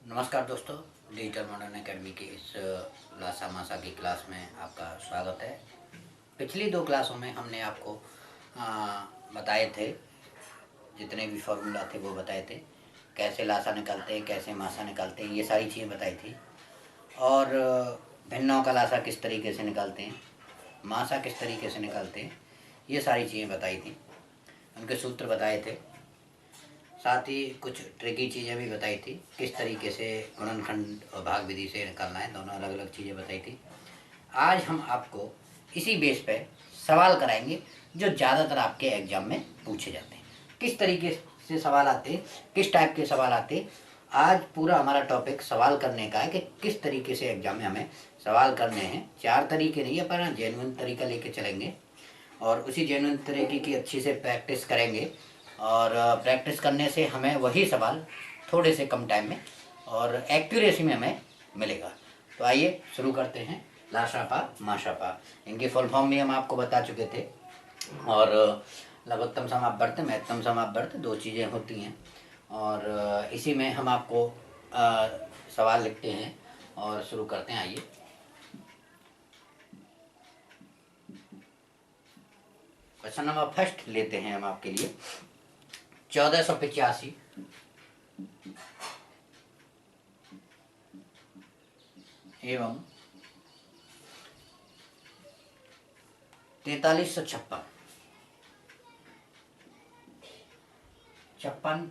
नमस्कार दोस्तों, digital modern academy की इस लासा मासा की क्लास में आपका स्वागत है। पिछली दो क्लासों में हमने आपको बताए थे, जितने भी फॉर्मूला थे वो बताए थे, कैसे लासा निकालते हैं, कैसे मासा निकालते हैं, ये सारी चीज़ें बताई थी। और भिन्नों का लासा किस तरीके से निकालते हैं, मासा किस तरीके से निकालते हैं, ये सारी चीज़ें बताई थी, उनके सूत्र बताए थे। साथ ही कुछ ट्रिकी चीज़ें भी बताई थी, किस तरीके से गुणनखंड और भाग विधि से निकालना है, दोनों अलग अलग चीज़ें बताई थी। आज हम आपको इसी बेस पे सवाल कराएंगे जो ज़्यादातर आपके एग्जाम में पूछे जाते हैं। किस तरीके से सवाल आते, किस टाइप के सवाल आते, आज पूरा हमारा टॉपिक सवाल करने का है कि किस तरीके से एग्जाम में हमें सवाल करने हैं। 4 तरीके नहीं, अपन जेन्युइन तरीका लेके चलेंगे और उसी जेन्युइन तरीके की अच्छी से प्रैक्टिस करेंगे। और प्रैक्टिस करने से हमें वही सवाल थोड़े से कम टाइम में और एक्यूरेसी में हमें मिलेगा। तो आइए शुरू करते हैं। लाशापा माशापा, इनकी फुल फॉर्म भी हम आपको बता चुके थे। और लघुत्तम समापवर्त, महत्तम समापवर्त, दो चीज़ें होती हैं। और इसी में हम आपको सवाल लिखते हैं और शुरू करते हैं। आइए, क्वेश्चन नंबर फर्स्ट लेते हैं हम आपके लिए। 1485 एवं 4356 56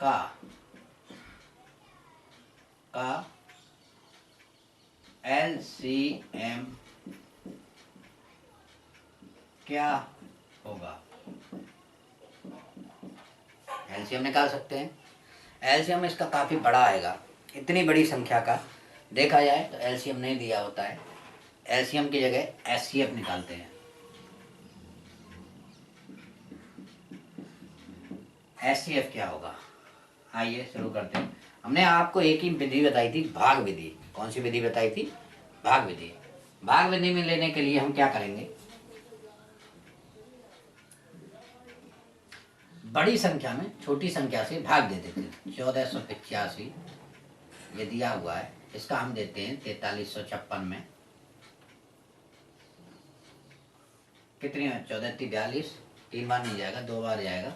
का LCM क्या होगा। LCM निकाल सकते हैं। LCM इसका काफ़ी बड़ा आएगा। इतनी बड़ी संख्या का देखा जाए तो LCM नहीं दिया होता है। LCM की जगह SCF निकालते हैं। SCF क्या होगा, आइए शुरू करते हैं। हमने आपको एक ही विधि बताई थी, भाग विधि। कौन सी विधि बताई थी? भाग विधि। भाग विधि में लेने के लिए हम क्या करेंगे, बड़ी संख्या में छोटी संख्या से भाग दे देते हैं। 1485 ये दिया हुआ है, इसका हम देते हैं 4356 में। कितनी है? 1442, 3 बार नहीं जाएगा, 2 बार जाएगा।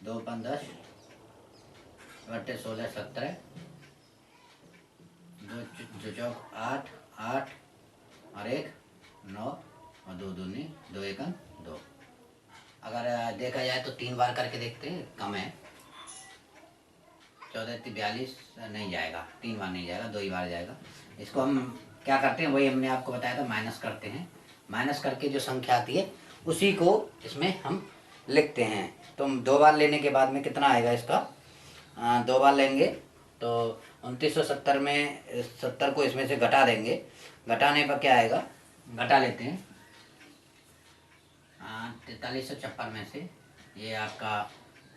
2 5 10 बटे 16 17, 2 चौक 8 8 और 1 9 और 2 दूनी 2 1 2। अगर देखा जाए तो 3 बार करके देखते हैं, कम है। 1442 नहीं जाएगा, 3 बार नहीं जाएगा, 2 ही बार जाएगा। इसको हम क्या करते हैं, वही हमने आपको बताया था, माइनस करते हैं। माइनस करके जो संख्या आती है उसी को इसमें हम लिखते हैं। तो 2 बार लेने के बाद में कितना आएगा इसका? 2 बार लेंगे तो 2970 में 70 को इसमें से घटा देंगे। घटाने पर क्या आएगा, घटा लेते हैं। 4356 में से ये आपका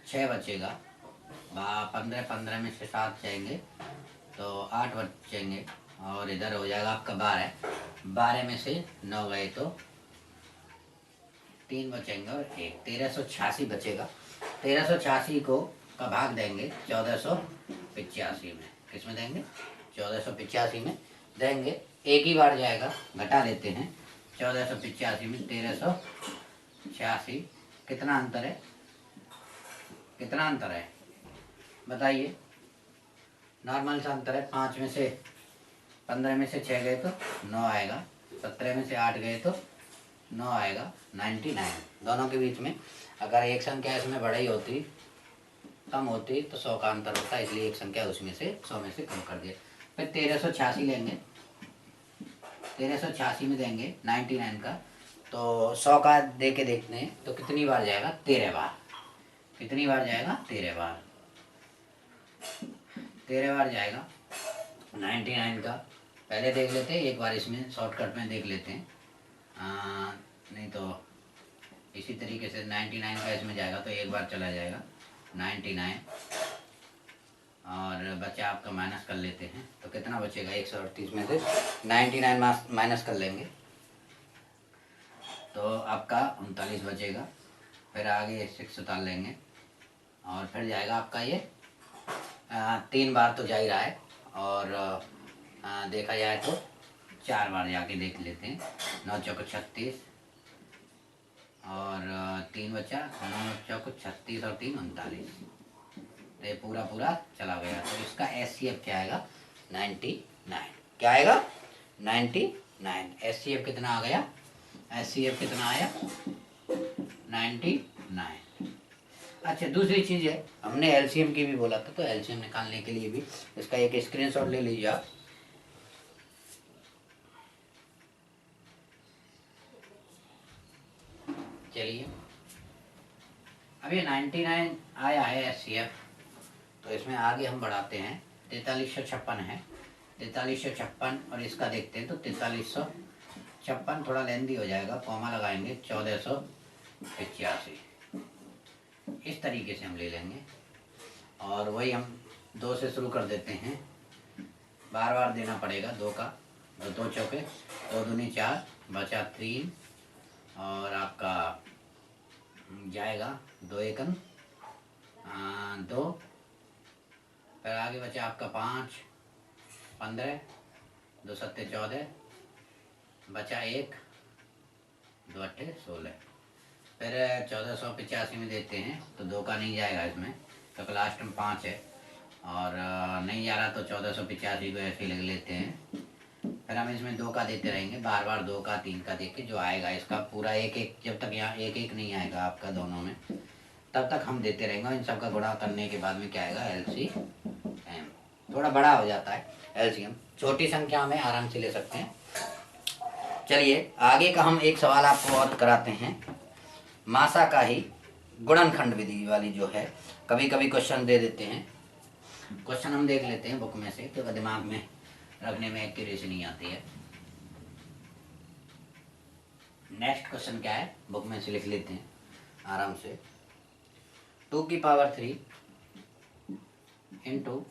6 बचेगा। 15 15 में से 7 जाएंगे तो 8 बचेंगे और इधर हो जाएगा आपका 12। 12 में से 9 गए तो 3 बचेंगे और 1, 1386 बचेगा। 1386 को का भाग देंगे 1485 में। किस में देंगे? 1485 में देंगे। एक ही बार जाएगा, घटा लेते हैं। 1485 में 1386, कितना अंतर है? कितना अंतर है बताइए? नॉर्मल सा अंतर है। 5 में से 15 में से 6 गए तो 9 आएगा। 17 में से 8 गए तो 9 आएगा। 99 दोनों के बीच में। अगर एक संख्या इसमें बड़ी होती, कम होती तो 100 का अंतर होता, इसलिए एक संख्या उसमें से 100 में से कम कर दिया। फिर 1386 लेंगे। 1386 में देंगे 99 का, तो 100 का दे के देखते हैं तो कितनी बार जाएगा? 13 बार। कितनी बार जाएगा? 13 बार। 13 बार जाएगा 99 का। पहले देख लेते हैं एक बार, इसमें शॉर्टकट में देख लेते हैं। नहीं तो इसी तरीके से 99 का इसमें जाएगा तो एक बार चला जाएगा 99 और बचा आपका माइनस कर लेते हैं तो कितना बचेगा? 138 में से 99 माइनस कर लेंगे तो आपका 39 बचेगा। फिर आगे 6 उतार लेंगे और फिर जाएगा आपका ये 3 बार तो जा ही रहा है, और देखा जाए तो 4 बार जाके देख लेते हैं। 9 चौको 36 और 3 बचा, 9 चौको 36 और 3 39। तो ये पूरा पूरा चला गया, तो इसका SCF क्या आएगा? 99। क्या आएगा? 99। SCF कितना आ गया? SCF कितना आया? 99। अच्छा, दूसरी चीज़ है, हमने LCM की भी बोला था, तो LCM निकालने के लिए भी इसका एक स्क्रीनशॉट ले लीजिए आप। चलिए, अब ये 99 आया है SCF, तो इसमें आगे हम बढ़ाते हैं। 4356 है, 4356, और इसका देखते हैं तो 4356 थोड़ा लेंदी हो जाएगा, कॉमा लगाएंगे 1485। इस तरीके से हम ले लेंगे, और वही हम 2 से शुरू कर देते हैं। बार बार देना पड़ेगा 2 का, 2 चौके 2 दूनी 4, बचा 3, और आपका जाएगा 2 एकन 2, फिर आगे बचा आपका 5 15, 2 सत्ते 14, बचा 1, 2 अट्ठे 16। फिर 1485 में देते हैं तो 2 का नहीं जाएगा इसमें, तो लास्ट में 5 है, और नहीं जा रहा तो 1485 को ऐसे ही लग लेते हैं। फिर हम इसमें 2 का देते रहेंगे, बार बार 2 का 3 का देख के जो आएगा इसका पूरा एक एक, जब तक यहाँ एक एक नहीं आएगा आपका दोनों में, तब तक हम देते रहेंगे। इन सब का गुणा करने के बाद में क्या आएगा? LCM। थोड़ा बड़ा हो जाता है LCM, छोटी संख्या में आराम से ले सकते हैं। चलिए आगे का हम एक सवाल आपको और कराते हैं। मासा का ही गुणनखंड विधि वाली जो है, कभी कभी क्वेश्चन दे देते हैं। क्वेश्चन हम देख लेते हैं बुक में से, तो दिमाग में रखने में एक्यूरेसी नहीं आती है। नेक्स्ट क्वेश्चन क्या है, बुक में से लिख लेते हैं आराम से। 2 की पावर 3 इंटू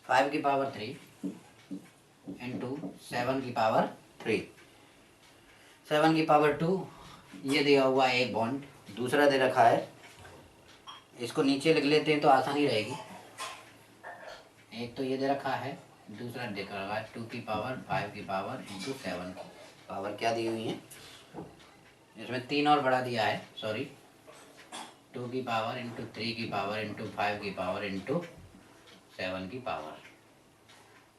5 की पावर 3 इंटू 7 की पावर 3, 7 की पावर 2, ये दिया हुआ है एक बॉन्ड, दूसरा दे रखा है, इसको नीचे लिख लेते हैं तो आसानी रहेगी। एक तो ये दे रखा है, दूसरा दे रखा है 2 की पावर 5 की पावर इंटू 7 की पावर क्या दी हुई है, इसमें 3 और बढ़ा दिया है, सॉरी, 2 की पावर इंटू 3 की पावर इंटू 5 की पावर इंटू 7 की पावर।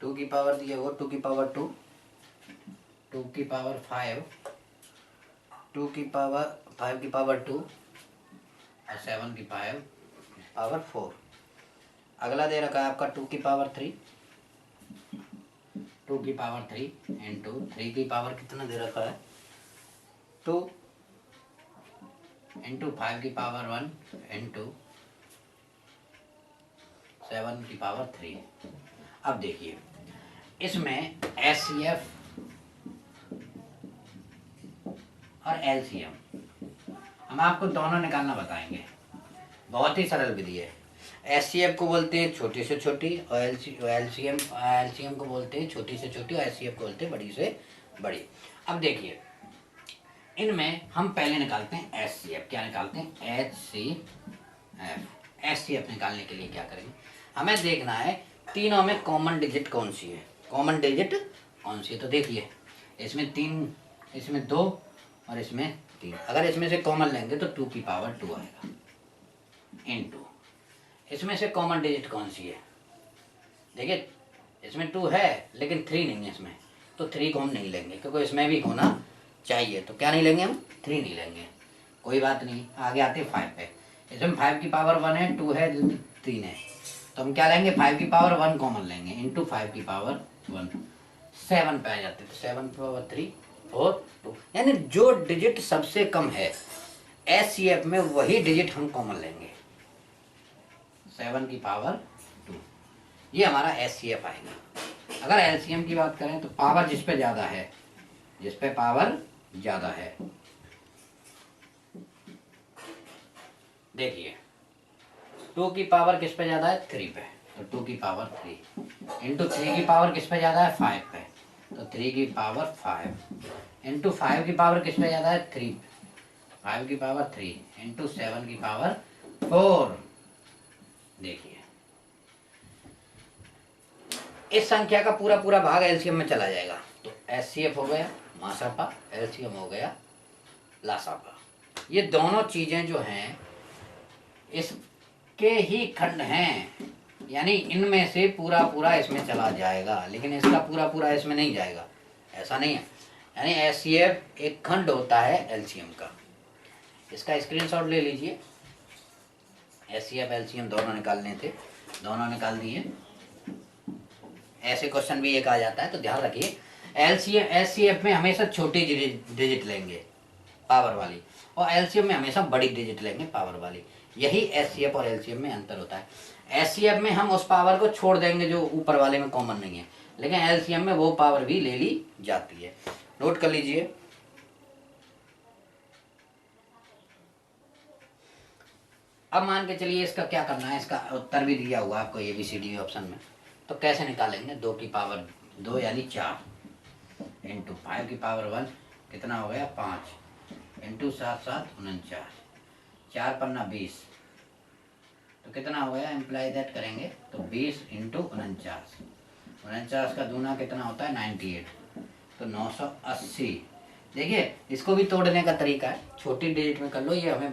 2 की पावर दिया हुआ 2 की पावर 2, 2 की पावर 5, 2 की पावर 5 की पावर 2 और 7 की पावर 4। अगला दे रखा है आपका 2 की पावर 3, 2 की पावर 3 इंटू 3 की पावर कितना दे रखा है 2 इंटू 5 की पावर 1 इंटू 7 की पावर 3। अब देखिए इसमें SCF और LCM हम आपको दोनों निकालना बताएंगे। बहुत ही सरल विधि है। SCF को बोलते हैं छोटी से छोटी, और LCM को बोलते हैं छोटी से छोटी, और SCF को बोलते हैं बड़ी से बड़ी। अब देखिए इनमें हम पहले निकालते हैं SCF। क्या निकालते हैं? SCF निकालने के लिए क्या करेंगे, हमें देखना है तीनों में कॉमन डिजिट कौन सी है, कॉमन डिजिट कौन सी है। तो देखिए इसमें 3, इसमें 2 और इसमें 3। अगर इसमें से कॉमन लेंगे तो 2 की पावर 2 आएगा इनटू, इसमें से कॉमन डिजिट कौन सी है, देखिए इसमें 2 है लेकिन 3 नहीं है इसमें, तो 3 को हम नहीं लेंगे क्योंकि इसमें भी होना चाहिए, तो क्या नहीं लेंगे हम? 3 नहीं लेंगे। कोई बात नहीं, आगे आते 5 पे। इसमें 5 की पावर 1 है, 2 है, 3 है, तो हम क्या लेंगे? 5 की पावर 1 कॉमन लेंगे इंटू 5 की पावर 1, 7 पे आ जाते, तो 7 की पावर 3 और 2, यानी जो डिजिट सबसे कम है SCF में वही डिजिट हम कॉमन लेंगे, 7 की पावर 2, ये हमारा SCF आएगा। अगर LCM की बात करें तो पावर जिस पे ज़्यादा है, जिस पे पावर ज़्यादा है, देखिए 2 की पावर किस पे ज़्यादा है? 3 पे, तो 2 की पावर 3 इंटू 3 की पावर किस पे ज़्यादा है? 5 पे, तो 3 की पावर 5 इंटू 5 की पावर किस पे ज़्यादा है? 3 पे, 5 की पावर 3 इंटू 7 की पावर 4। देखिए इस संख्या का पूरा पूरा भाग एलसीएम में चला जाएगा। तो एचसीएफ हो गया मासापा, एलसीएम हो गया लासापा। ये दोनों चीजें जो हैं इसके ही खंड हैं, यानी इनमें से पूरा पूरा इसमें चला जाएगा, लेकिन इसका पूरा पूरा इसमें नहीं जाएगा, ऐसा नहीं है। यानी एचसीएफ एक खंड होता है एलसीएम का। इसका स्क्रीनशॉट ले लीजिए। एचसीएफ एलसीएम दोनों निकालने थे, दोनों निकाल दिए। ऐसे क्वेश्चन भी एक आ जाता है, तो ध्यान रखिए एलसीएम एचसीएफ में हमेशा छोटी डिजिट लेंगे पावर वाली, और एलसीएम में हमेशा बड़ी डिजिट लेंगे पावर वाली। यही एचसीएफ और एलसीएम में अंतर होता है। एचसीएफ में हम उस पावर को छोड़ देंगे जो ऊपर वाले में कॉमन नहीं है, लेकिन एलसीएम में वो पावर भी ले ली जाती है। नोट कर लीजिए। अब मान के चलिए इसका क्या करना है, इसका उत्तर भी दिया हुआ आपको ABCD ऑप्शन में। तो कैसे निकालेंगे, 2 की पावर 2 यानी 4 इंटू 5 की पावर 1 कितना हो गया 5 इंटू 7 7 49, 4 पन्ना 20, तो कितना हो गया, इम्प्लाई दैट करेंगे तो 20 इंटू 49, 49 का दूना कितना होता है 98, तो 980। देखिए इसको भी तोड़ने का तरीका है, छोटी डिजिट में कर लो। ये हमें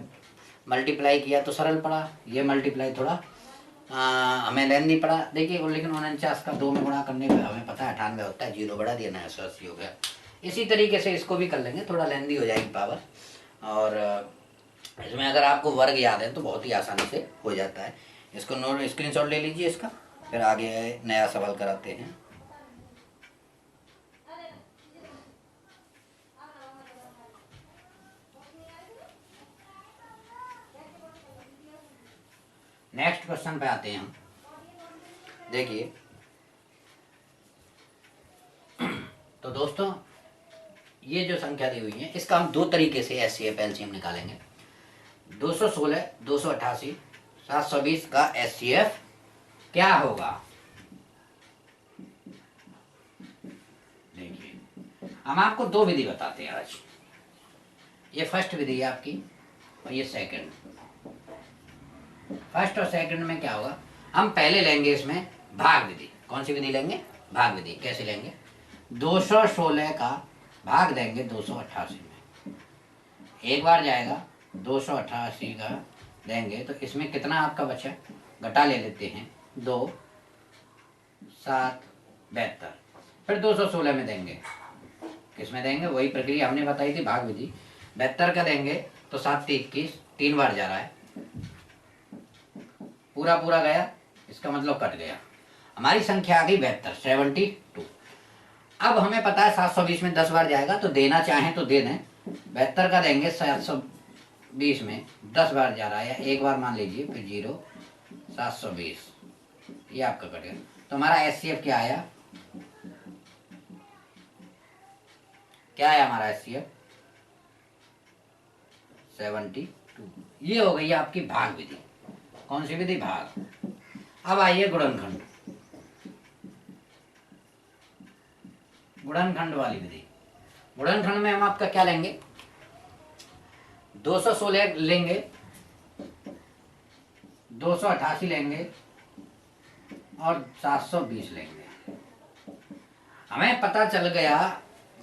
मल्टीप्लाई किया तो सरल पड़ा, ये मल्टीप्लाई थोड़ा हमें लेंदी पड़ा। देखिए लेकिन 49 का 2 में गुणा करने पे हमें पता है 98 होता है, 0 बढ़ा दिया 980 हो गया। इसी तरीके से इसको भी कर लेंगे, थोड़ा लेंदी हो जाएगी पावर। और इसमें अगर आपको वर्ग याद है तो बहुत ही आसानी से हो जाता है। इसको नोट स्क्रीनशॉट ले लीजिए इसका, फिर आगे नया सवाल कराते हैं। नेक्स्ट क्वेश्चन पे आते हैं हम। देखिए तो दोस्तों ये जो संख्या दी हुई है इसका हम 2 तरीके से एचसीएफ एलसीएम निकालेंगे। 216 288 720 का एचसीएफ क्या होगा। देखिए हम आपको 2 विधि बताते हैं आज। ये फर्स्ट विधि है आपकी और ये सेकंड। फर्स्ट और सेकंड में क्या होगा, हम पहले लेंगे इसमें भाग विधि। कौन सी विधि लेंगे, भाग विधि। कैसे लेंगे, 216 का भाग देंगे 288 में, एक बार जाएगा 288 का देंगे तो इसमें कितना आपका बचा, घटा ले लेते हैं 2 7 72, फिर 216 में देंगे। किसमें देंगे, वही प्रक्रिया हमने बताई थी भाग विधि। 72 का देंगे तो 7 21, 3 बार जा रहा है, पूरा पूरा गया, इसका मतलब कट गया। हमारी संख्या आ गई 72 72। अब हमें पता है 720 में 10 बार जाएगा, तो देना चाहें तो दे दें। 72 का देंगे 720 में 10 बार जा रहा है, एक बार मान लीजिए, फिर 0 720, ये आपका कट गया। तो हमारा एचसीएफ क्या आया, क्या है हमारा एचसीएफ 72। ये हो गई आपकी भाग विधि। कौन सी विधि, भाग। अब आइए गुणनखंड, गुणनखंड वाली विधि। गुणनखंड में हम आपका क्या लेंगे, 216 लेंगे, 288 लेंगे और 720 लेंगे। हमें पता चल गया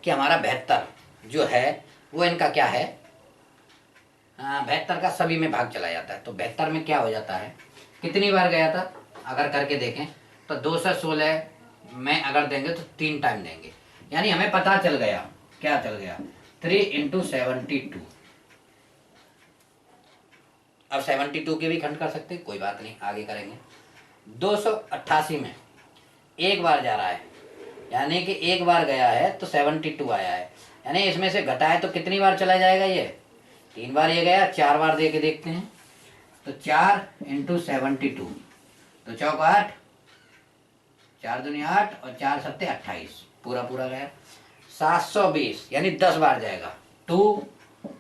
कि हमारा 72 जो है वो इनका क्या है, 72 का सभी में भाग चला जाता है। तो 72 में क्या हो जाता है, कितनी बार गया था अगर करके देखें तो 216 में अगर देंगे तो 3 टाइम देंगे, यानी हमें पता चल गया, क्या चल गया 3 इंटू 72। अब 72 के भी खंड कर सकते, कोई बात नहीं, आगे करेंगे। 288 में एक बार जा रहा है, यानी कि एक बार गया है तो 72 आया है, यानी इसमें से घटाए तो कितनी बार चला जाएगा, ये 3 बार ये गया, 4 बार दे के देखते हैं। तो 4 इंटू 72, तो चौक 8, 4 दूनी 8 और 4 सत्ते 28, पूरा पूरा गया। 720 यानी 10 बार जाएगा, 2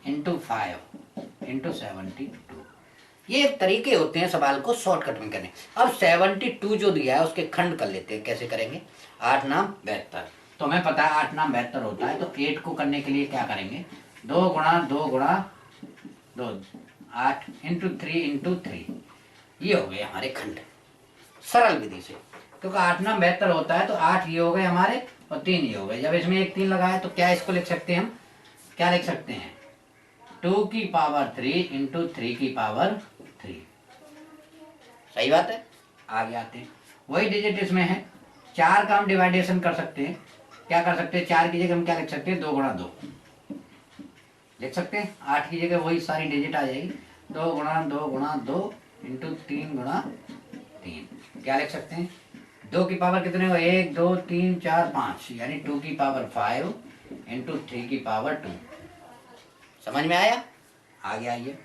इंटू 5 इंटू 72। ये तरीके होते हैं सवाल को शॉर्टकट में करने। अब 72 जो दिया है उसके खंड कर लेते हैं, कैसे करेंगे, 8 नाम 72, तो हमें पता है 8 नाम 72 होता है। तो 8 को करने के लिए क्या करेंगे, 2 गुणा 2 गुणा 2, 8 इंटू 3 इंटू 3, ये हो गए हमारे खंड सरल विधि से। क्योंकि 8 9 72 होता है, तो 8 ये हो गए हमारे और 3 ये हो गए। जब इसमें एक 3 लगाए तो क्या इसको लिख सकते हैं हम, क्या लिख सकते हैं, 2 की पावर 3 इंटू 3 की पावर 3। सही बात है। आगे आते हैं, वही डिजिट इसमें है, 4 का हम डिवाइडेशन कर सकते हैं। क्या कर सकते हैं, 4 की जगह हम क्या लिख सकते हैं, 2 गुणा 2 लिख सकते हैं। 8 की जगह वही सारी डिजिट आ जाएगी, 2 गुणा 2 गुणा 2 इंटू 3 गुणा 3। क्या लिख सकते हैं, 2 की पावर कितने हो, 1 2 3 4 5, यानी 2 की पावर 5 इंटू 3 की पावर 2। समझ में आया। आगे आइए,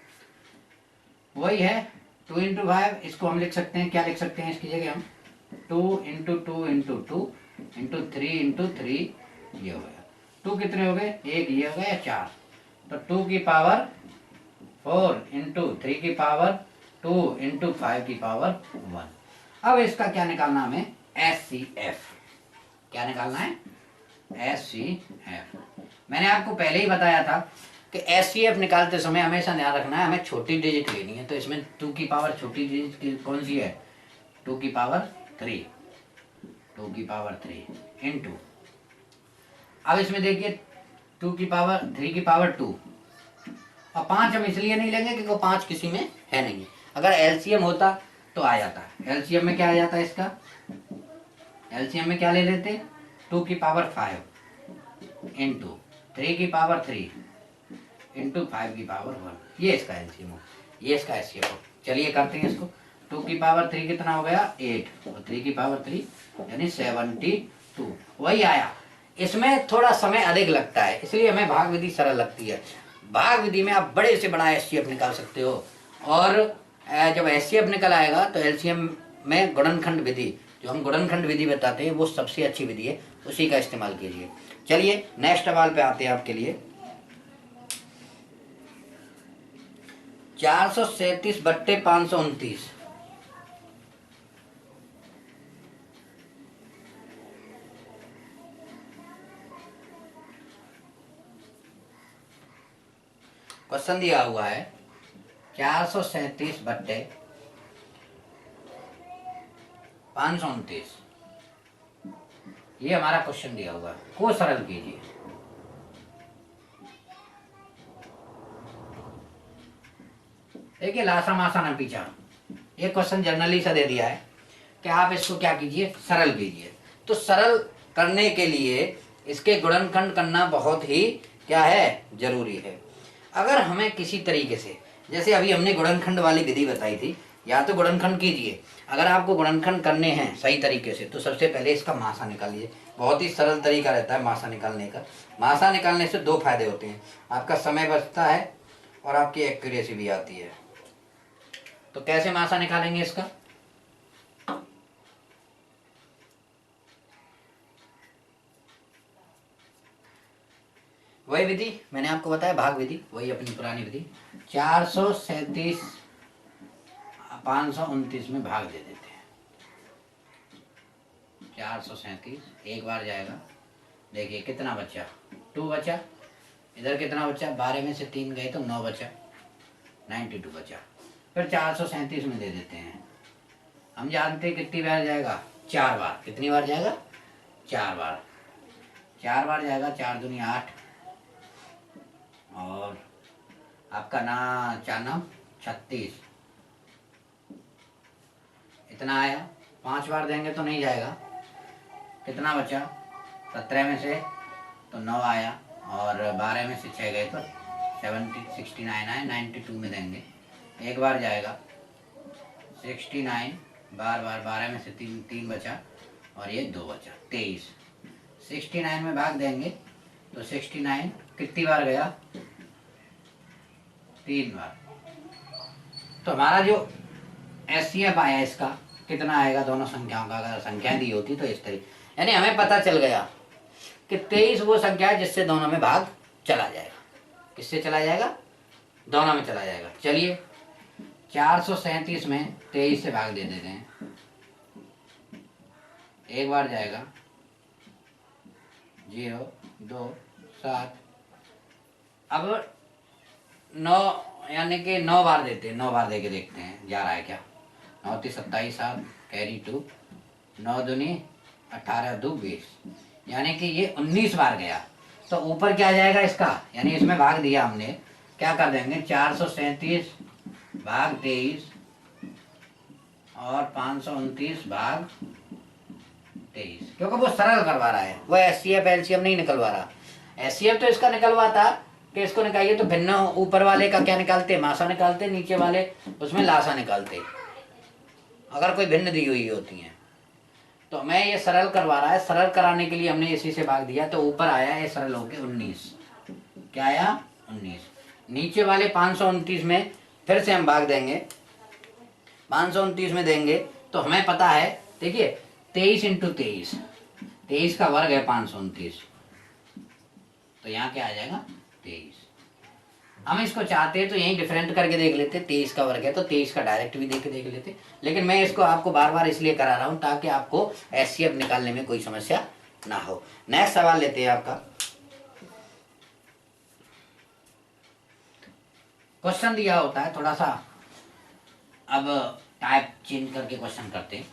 वही है 2 इंटू 5, इसको हम लिख सकते हैं, क्या लिख सकते हैं इसकी जगह हम, 2 इंटू 2 इंटू 2 इंटू 3 इंटू 3, ये हो गया। 2 कितने हो गए, 1 ये हो गया 4, तो 2 की पावर 4 इंटू 3 की पावर 2 इंटू 5 की पावर 1। अब इसका क्या निकालना हमें, SCF। क्या निकालना है, SCF। मैंने आपको पहले ही बताया था कि SCF निकालते समय हमेशा ध्यान रखना है, हमें छोटी डिजिट लेनी है। तो इसमें 2 की पावर छोटी डिजिट कौन सी है, 2 की पावर 3, 2 की पावर 3 इंटू, अब इसमें देखिए 2 की पावर 3 की पावर 2, और 5 हम इसलिए नहीं लेंगे क्योंकि 5 किसी में है नहीं। अगर LCM होता तो आ जाता, LCM में क्या आ जाता है इसका, LCM में क्या ले लेते, 2 की पावर 5 इंटू 3 की पावर 3 इंटू 5 की पावर 1, ये इसका LCM हो, ये इसका SCF हो। चलिए करते हैं इसको, 2 की पावर 3 कितना हो गया 8, और 3 की पावर 3 यानी 72, वही आया। इसमें थोड़ा समय अधिक लगता है, इसलिए हमें भाग विधि सरल लगती है। भाग विधि में आप बड़े से बड़ा SCF निकाल सकते हो, और जब SCF निकल आएगा तो LCM में गुणनखंड विधि, जो हम गुणनखंड विधि बताते हैं, वो सबसे अच्छी विधि है, उसी का इस्तेमाल कीजिए। चलिए नेक्स्ट सवाल पे आते हैं आपके लिए। 437 बट्टे 529, क्वेश्चन दिया हुआ है 437 बट्टे 529, ये हमारा क्वेश्चन दिया हुआ है, को सरल कीजिए। देखिए लासा मासा ना पीछा, ये क्वेश्चन जनरली सा दे दिया है कि आप इसको क्या कीजिए, सरल कीजिए। तो सरल करने के लिए इसके गुणनखंड करना बहुत ही क्या है, जरूरी है। अगर हमें किसी तरीके से, जैसे अभी हमने गुणनखंड वाली विधि बताई थी, या तो गुणनखंड कीजिए, अगर आपको गुणनखंड करने हैं सही तरीके से तो सबसे पहले इसका मासा निकालिए। बहुत ही सरल तरीका रहता है मासा निकालने का। मासा निकालने से 2 फायदे होते हैं, आपका समय बचता है और आपकी एक्यूरेसी भी आती है। तो कैसे मासा निकालेंगे इसका, वही विधि मैंने आपको बताया, भाग विधि, वही अपनी पुरानी विधि। 437 529 में भाग दे देते हैं। 437 एक बार जाएगा, देखिए कितना बचा, 2 बचा, इधर कितना बचा, 12 में से 3 गए तो 9 बचा, 92 बचा। फिर 437 में दे देते हैं। हम जानते हैं कितनी बार जाएगा, 4 बार। कितनी बार जाएगा, 4 बार। 4 बार जाएगा, 4 दूनी 8, और आपका ना 4 9 36, इतना आया। 5 बार देंगे तो नहीं जाएगा, कितना बचा, 17 में से तो 9 आया, और 12 में से 6 गए तो 69 आया। 92 में देंगे, एक बार जाएगा, 69 बार 12 में से 3 बचा, और ये 2 बचा, 23। 69 में भाग देंगे तो 69 कितनी बार गया, 3 बार। तो हमारा जो SCF आया इसका कितना आएगा, दोनों संख्याओं का अगर संख्या दी होती तो इस तरीके, यानी हमें पता चल गया कि 23 वो संख्या है जिससे दोनों में भाग चला जाएगा। किससे चला जाएगा, दोनों में चला जाएगा। चलिए 437 में 23 से भाग दे देते हैं, एक बार जाएगा, 0 2 7, अब 9 यानी कि 9 बार देते हैं, 9 बार दे के देखते हैं जा रहा है क्या। 9 3 27 7 कैरी 2, 9 दूनी 18 दो 20, यानी कि ये 19 बार गया। तो ऊपर क्या आ जाएगा इसका, यानी इसमें भाग दिया हमने, क्या कर देंगे 437 भाग 23 और 529 भाग 23, क्योंकि वो सरल करवा रहा है, वो एचसीएफ एलसीएम नहीं निकलवा रहा। एचसीएफ तो इसका निकलवाता कि इसको निकालिए तो भिन्न ऊपर वाले का क्या निकालते, मासा निकालते, नीचे वाले उसमें लासा निकालते, अगर कोई भिन्न दी हुई होती है। तो मैं ये सरल करवा रहा है, सरल कराने के लिए हमने इसी से भाग दिया, तो ऊपर आया ये सरल होके 19। क्या आया 19। नीचे वाले 529 में फिर से हम भाग देंगे, 529 में देंगे तो हमें पता है, देखिए 23 इंटू 23, 23 का वर्ग है 529, तो यहाँ क्या आ जाएगा 23। हम इसको चाहते हैं तो यही डिफरेंट करके देख लेते, 23 का वर्ग है तो 23 का डायरेक्ट भी देख लेते, लेकिन मैं इसको आपको बार बार इसलिए करा रहा हूं ताकि आपको एचसीएफ निकालने में कोई समस्या ना हो। नेक्स्ट सवाल लेते हैं आपका। क्वेश्चन दिया होता है, थोड़ा सा अब टाइप चेंज करके क्वेश्चन करते हैं।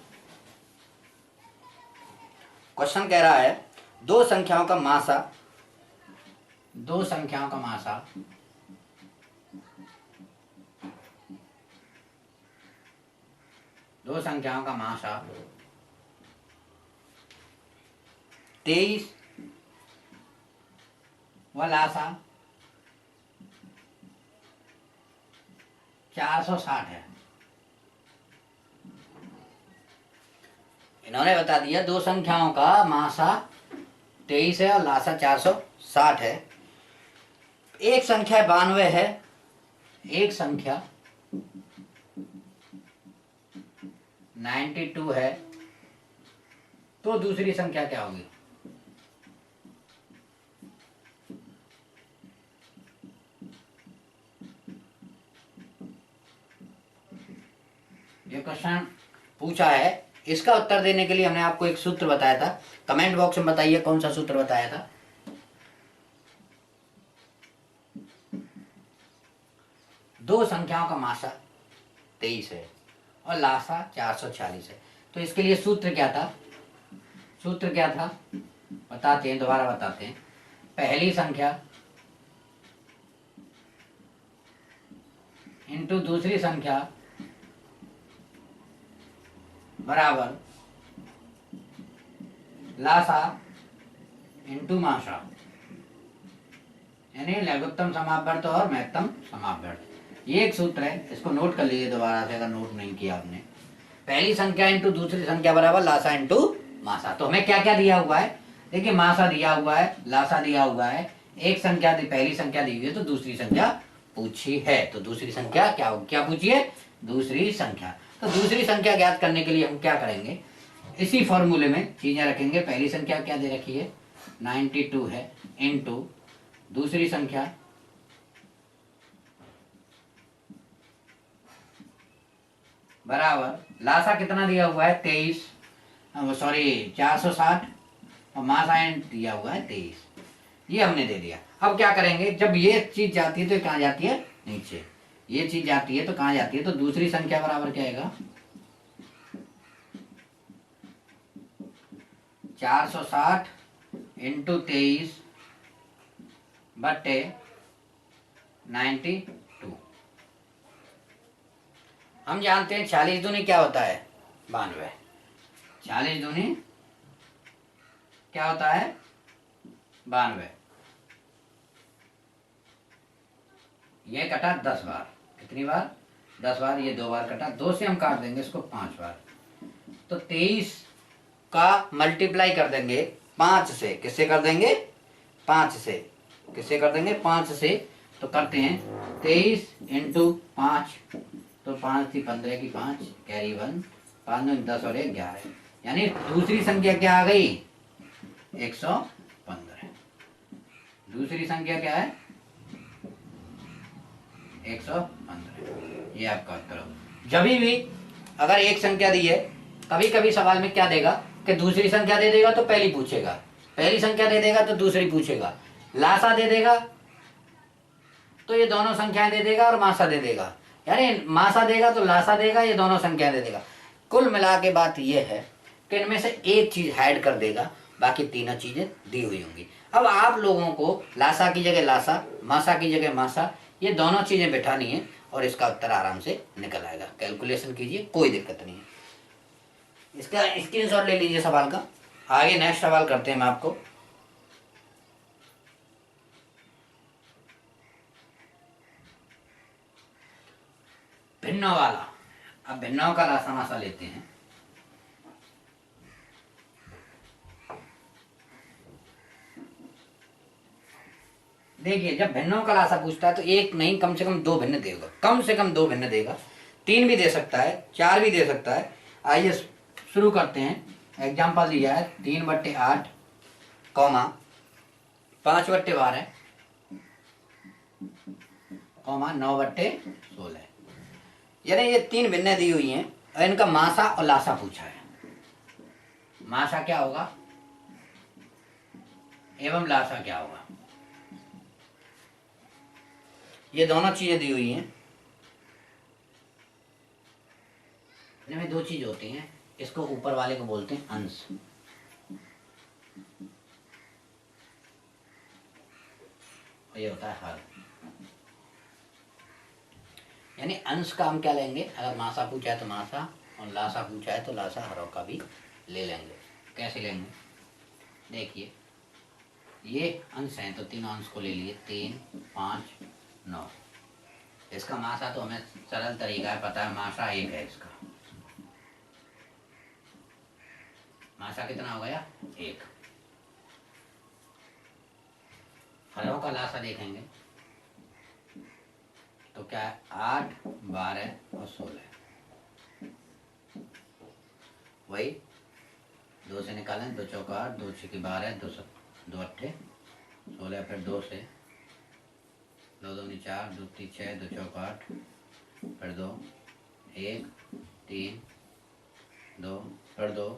क्वेश्चन कह रहा है दो संख्याओं का मासा, दो संख्याओं का मासा दो संख्याओं का मासा 23 व लासा 460 है। इन्होंने बता दिया दो संख्याओं का मासा 23 है और लासा 460 है। एक संख्या 92 है, एक संख्या 92 है, तो दूसरी संख्या क्या होगी? ये क्वेश्चन पूछा है, इसका उत्तर देने के लिए हमने आपको एक सूत्र बताया था, कमेंट बॉक्स में बताइए कौन सा सूत्र बताया था। दो संख्याओं का मासा 23 है और लासा 440 है, तो इसके लिए सूत्र क्या था? सूत्र क्या था बताते हैं, दोबारा बताते हैं। पहली संख्या इंटू दूसरी संख्या बराबर लासा इंटू मासा, यानी लघुत्तम समापवर्त और महत्तम समापवर्त। ये एक सूत्र है, इसको नोट कर लीजिए दोबारा से अगर नोट नहीं किया आपने। पहली संख्या इंटू दूसरी संख्या बराबर लासा इंटू मासा। तो हमें क्या क्या दिया हुआ है, देखिए मासा दिया हुआ है, लासा दिया हुआ है, एक संख्या पहली संख्या दी हुई है तो दूसरी संख्या पूछी है, तो दूसरी संख्या क्या होगी, क्या पूछी है? दूसरी संख्या। तो दूसरी संख्या ज्ञात करने के लिए हम क्या करेंगे, इसी फॉर्मूले में चीजें रखेंगे। पहली संख्या क्या दे रखी है 92 है, इंटू दूसरी संख्या बराबर लासा कितना दिया हुआ है 23, सॉरी 460, और मासा दिया हुआ है 23, ये हमने दे दिया। अब क्या करेंगे, जब ये चीज जाती है तो कहाँ जाती है? नीचे। ये चीज जाती है तो कहाँ जाती है? तो दूसरी संख्या बराबर क्या आएगा 460 इंटू 23 बट्टे 92। हम जानते हैं 40 दूनी क्या होता है 92, 40 दूनी क्या होता है 92। ये कटा 10 बार, कितनी बार? 10 बार, ये 2 बार कटा, 2 से हम काट देंगे इसको 5 बार, तो 23 का मल्टीप्लाई कर देंगे 5 से, किससे कर देंगे? 5 से, किससे कर देंगे? 5 से। तो करते हैं 23 इंटू 5, तो 5 थी 15 की 5 कैरी 1, 5 9 10 और 1 11, यानी दूसरी संख्या क्या आ गई 115। दूसरी संख्या क्या है 115। ये आपका उत्तर हो। जब भी अगर एक संख्या दी है, कभी कभी सवाल में क्या देगा कि दूसरी संख्या दे देगा तो पहली पूछेगा, पहली संख्या दे देगा तो दूसरी पूछेगा, लासा दे देगा तो ये दोनों संख्याएं दे देगा, और मासा दे देगा, यानी मासा देगा तो लासा देगा, ये दोनों संख्या दे देगा। कुल मिला के बात ये है कि इनमें से एक चीज़ हाइड कर देगा, बाकी तीनों चीज़ें दी हुई होंगी। अब आप लोगों को लासा की जगह लासा, मासा की जगह मासा, ये दोनों चीज़ें बिठानी है और इसका उत्तर आराम से निकल आएगा। कैलकुलेशन कीजिए, कोई दिक्कत नहीं है। इसका स्क्रीनशॉट ले लीजिए सवाल का। आगे नेक्स्ट सवाल करते हैं हम आपको। भिन्नों वाला। अब भिन्नों का लासा मासा लेते हैं। देखिए, जब भिन्नों का लासा पूछता है तो एक नहीं, कम से कम दो भिन्न देगा, कम से कम दो भिन्न देगा। तीन भी दे सकता है, चार भी दे सकता है। आइए शुरू करते हैं। एग्जाम्पल दिया है 3/8, 5/12, 9/16। यानी ये तीन भिन्न दी हुई हैं और इनका मासा और लासा पूछा है। मासा क्या होगा एवं लासा क्या होगा, ये दोनों चीजें दी हुई हैं। इनमें दो चीज होती हैं, इसको ऊपर वाले को बोलते हैं अंश, और ये होता है हर। यानी अंश का हम क्या लेंगे, अगर मासा पूछा है तो मासा, और लासा पूछा है तो लासा हरों का भी ले लेंगे। कैसे लेंगे, देखिए ये अंश हैं तो तीनों अंश को ले लिए, 3, 5, 9। इसका मासा तो हमें सरल तरीका है पता है, मासा 1 है इसका। मासा कितना हो गया, 1। हरों का लासा देखेंगे तो क्या है, 8, 12 और 16। वही 2 से निकालें, 2 चौका 8, 2 छक्के 12, 2 अट्ठे 16, फिर 2 से 2 दूनी 4, 2 तीन 6, 2 चौका 8, फिर 2, 1, 3, 2, फिर 2,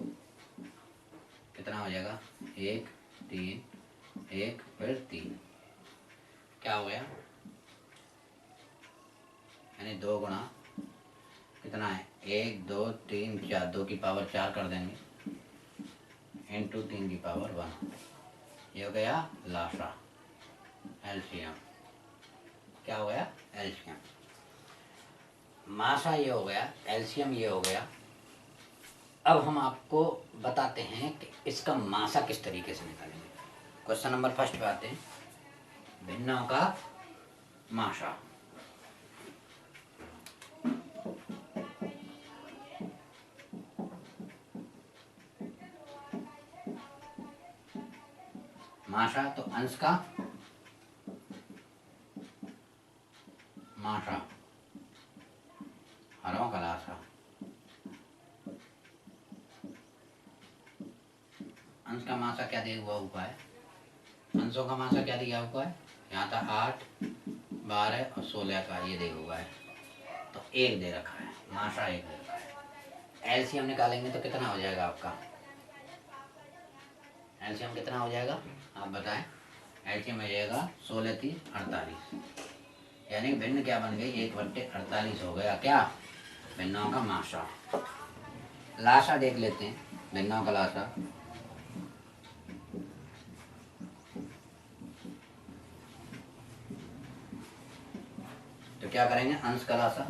कितना हो जाएगा, 1, 3, 1, फिर 3। क्या हो गया, यानी 2 गुणा कितना है, 1, 2, 3, 4, 2 की पावर 4 कर देंगे, इंटू 3 की पावर 1। ये हो गया लासा, एलसीएम। क्या हो गया, एलसीएम। मासा ये हो गया, एलसीएम ये हो गया। अब हम आपको बताते हैं कि इसका मासा किस तरीके से निकालेंगे। क्वेश्चन नंबर फर्स्ट पे आते हैं, भिन्नों का मासा। मासा तो अंश का मासा, हरों का लासा। अंश का मासा क्या दिया हुआ है, अंशों का मासा क्या दिया हुआ है, यहाँ था 8, 12 और 16 का ये दिया हुआ है, तो 1 दे रखा है, मासा 1 दे रखा है। एलसीएम निकालेंगे तो कितना हो जाएगा आपका, एलसीएम कितना हो जाएगा आप बताएं। एलसीएम हो जाएगा 16 3 48, यानी भिन्न क्या बन गई, 1/48 हो गया क्या, भिन्नों का मासा। लासा देख लेते हैं, भिन्नों का लासा। तो क्या करेंगे, अंश का लासा,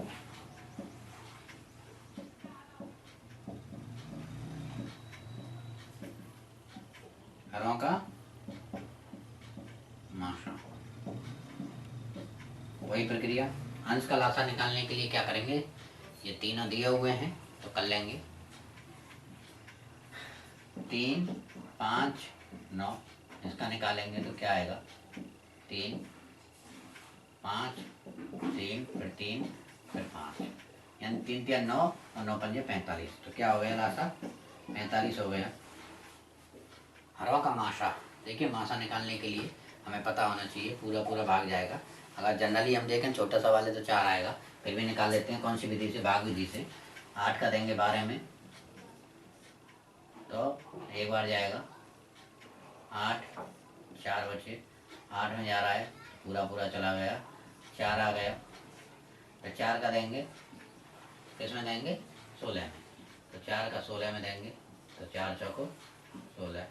हरों का मासा। वही प्रक्रिया, अंश का लासा निकालने के लिए क्या करेंगे, ये तीनों दिए हुए हैं तो कर लेंगे, 3, 5, 9। इसका निकालेंगे तो क्या आएगा, 3, 5, 3, फिर 3, फिर 5, यानी 3 3 9 और 9 5 45। तो क्या हो गया लासा, 45 हो गया। हरों का मासा, देखिए मासा निकालने के लिए हमें पता होना चाहिए, पूरा पूरा भाग जाएगा। अगर जनरली हम देखें छोटा सा वाले तो 4 आएगा, फिर भी निकाल लेते हैं कौन सी विधि से, भाग विधि से। 8 का देंगे 12 में तो एक बार जाएगा, 8, 4 बचे, 8 में जा रहा है, पूरा पूरा चला गया, 4 आ गया, तो 4 का देंगे किस में देंगे, 16 में, तो 4 का 16 में देंगे तो 4 चौको 16,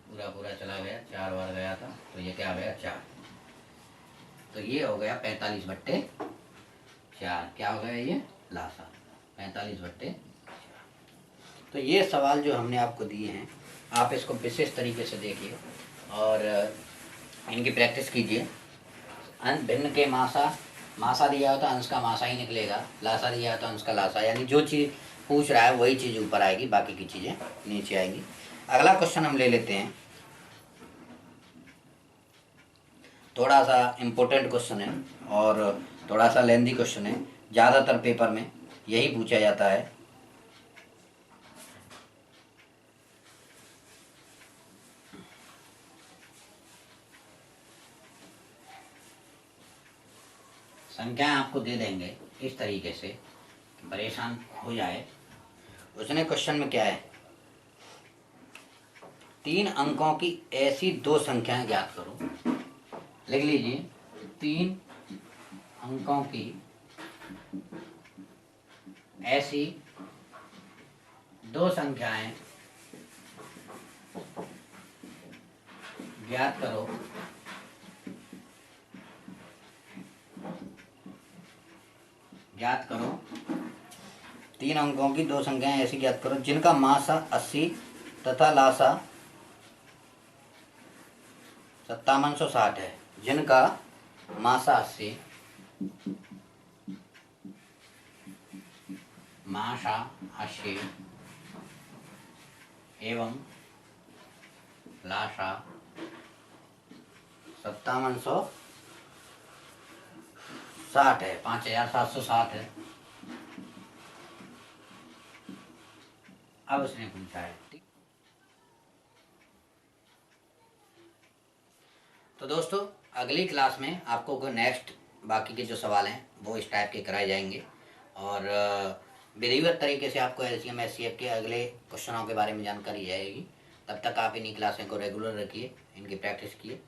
पूरा पूरा चला गया, 4 बार गया था तो ये क्या आ गया 4। तो ये हो गया 45/4। क्या हो गया ये लासा 45/4। तो ये सवाल जो हमने आपको दिए हैं, आप इसको विशेष तरीके से देखिए और इनकी प्रैक्टिस कीजिए। अंश भिन्न के मासा, मासा दिया हो तो अंश का मासा ही निकलेगा, लासा दिया हो तो अंश का लासा, यानी जो चीज़ पूछ रहा है वही चीज़ ऊपर आएगी, बाकी की चीज़ें नीचे आएगी। अगला क्वेश्चन हम ले लेते हैं, थोड़ा सा इम्पोर्टेंट क्वेश्चन है और थोड़ा सा लेंदी क्वेश्चन है, ज़्यादातर पेपर में यही पूछा जाता है। संख्याएं आपको दे देंगे इस तरीके से कि परेशान हो जाए। उसने क्वेश्चन में क्या है, 3 अंकों की ऐसी 2 संख्याएं ज्ञात करो। लिख लीजिए, 3 अंकों की ऐसी 2 संख्याएं ज्ञात करो ज्ञात करो 3 अंकों की 2 संख्याएं ऐसी ज्ञात करो जिनका मासा 80 तथा लासा 5760 है। जिनका मासा 80, मासा 80 एवं लासा 5760 है, 5760 है। अब उसने पूछा है, तो दोस्तों अगली क्लास में आपको नेक्स्ट बाकी के जो सवाल हैं वो इस टाइप के कराए जाएंगे और विधिवत तरीके से आपको LCM SCF के अगले क्वेश्चनों के बारे में जानकारी आएगी। तब तक आप इन्हीं क्लासों को रेगुलर रखिए, इनकी प्रैक्टिस कीजिए।